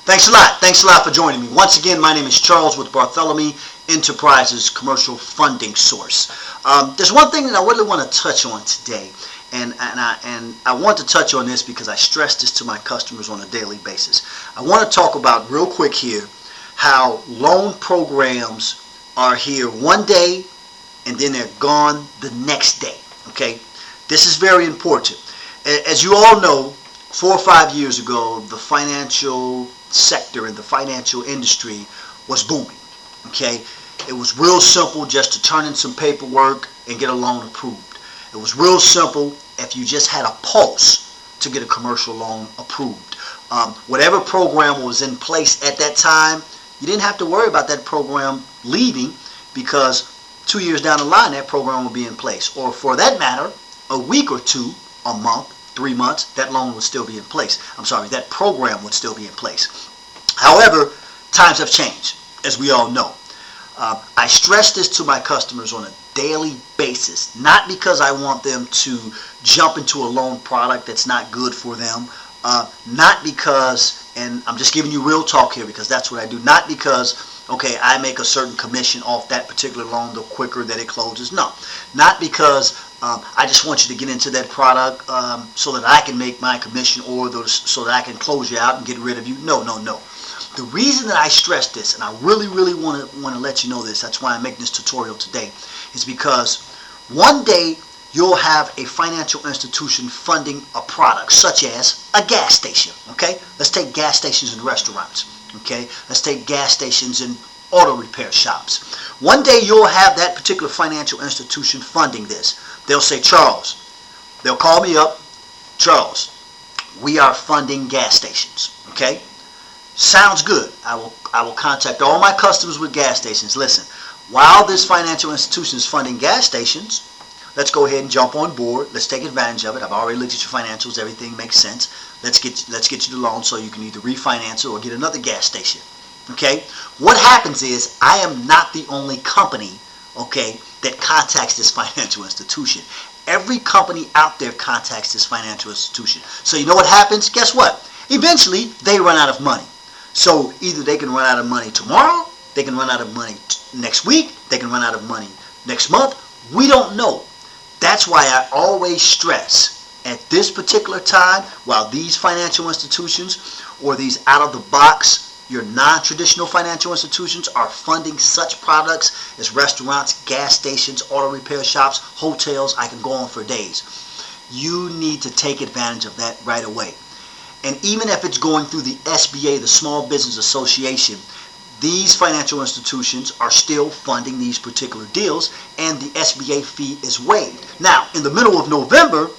Thanks a lot. Thanks a lot for joining me. Once again, my name is Charles with Bartholomew Enterprises Commercial Funding Source. There's one thing that I really want to touch on today, and I want to touch on this because I stress this to my customers on a daily basis. I want to talk about real quick here how loan programs are here one day and then they're gone the next day. Okay, this is very important. As you all know, 4 or 5 years ago, the financial sector and the financial industry was booming. Okay, it was real simple just to turn in some paperwork and get a loan approved. It was real simple if you just had a pulse to get a commercial loan approved. Whatever program was in place at that time, you didn't have to worry about that program leaving, because 2 years down the line that program will be in place, or for that matter, a week or two, a month, 3 months, that loan would still be in place. That program would still be in place. However, times have changed, as we all know. I stress this to my customers on a daily basis, not because I want them to jump into a loan product that's not good for them, not because, and I'm just giving you real talk here because that's what I do, not because, okay, I make a certain commission off that particular loan the quicker that it closes. No, not because I just want you to get into that product so that I can make my commission, or so that I can close you out and get rid of you. No. The reason that I stress this, and I really want to let you know this, that's why I'm making this tutorial today, is because one day you'll have a financial institution funding a product such as a gas station. Okay, let's take gas stations and restaurants. Okay, let's take gas stations and auto repair shops. One day you'll have that particular financial institution funding this. They'll say, Charles, they'll call me up, Charles, we are funding gas stations. Okay, sounds good. I will contact all my customers with gas stations. Listen, while this financial institution is funding gas stations, let's go ahead and jump on board. Let's take advantage of it. I've already looked at your financials. Everything makes sense. Let's get you the loan so you can either refinance it or get another gas station. Okay? What happens is, I am not the only company, okay, that contacts this financial institution. Every company out there contacts this financial institution. So you know what happens? Guess what? Eventually, they run out of money. So either they can run out of money tomorrow, they can run out of money next week, they can run out of money next month. We don't know. That's why I always stress, at this particular time, while these financial institutions or these out-of-the-box, your non-traditional financial institutions are funding such products as restaurants, gas stations, auto repair shops, hotels, I can go on for days. You need to take advantage of that right away. And even if it's going through the SBA, the Small Business Association, these financial institutions are still funding these particular deals, and the SBA fee is waived. Now, in the middle of November,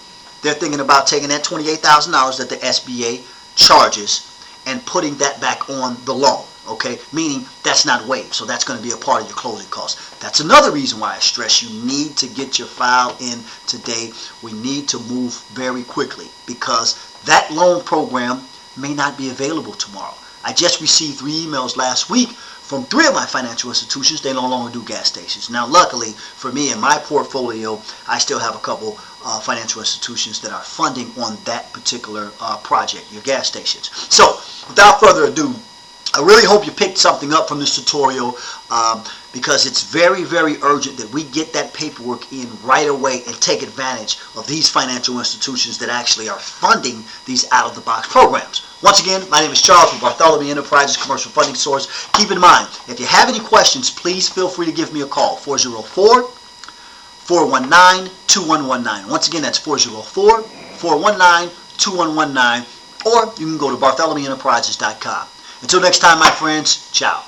they're thinking about taking that $28,000 that the SBA charges and putting that back on the loan, okay? Meaning that's not waived, so that's going to be a part of your closing costs. That's another reason why I stress you need to get your file in today. We need to move very quickly because that loan program may not be available tomorrow. I just received 3 emails last week from 3 of my financial institutions. They no longer do gas stations. Now, luckily for me in my portfolio, I still have a couple financial institutions that are funding on that particular project, your gas stations. So, without further ado, I really hope you picked something up from this tutorial because it's very urgent that we get that paperwork in right away and take advantage of these financial institutions that actually are funding these out-of-the-box programs. Once again, my name is Charles with Bartholomew Enterprises Commercial Funding Source. Keep in mind, if you have any questions, please feel free to give me a call, 404-419-2119. Once again, that's 404-419-2119, or you can go to bartholomewenterprises.com. Until next time, my friends, ciao.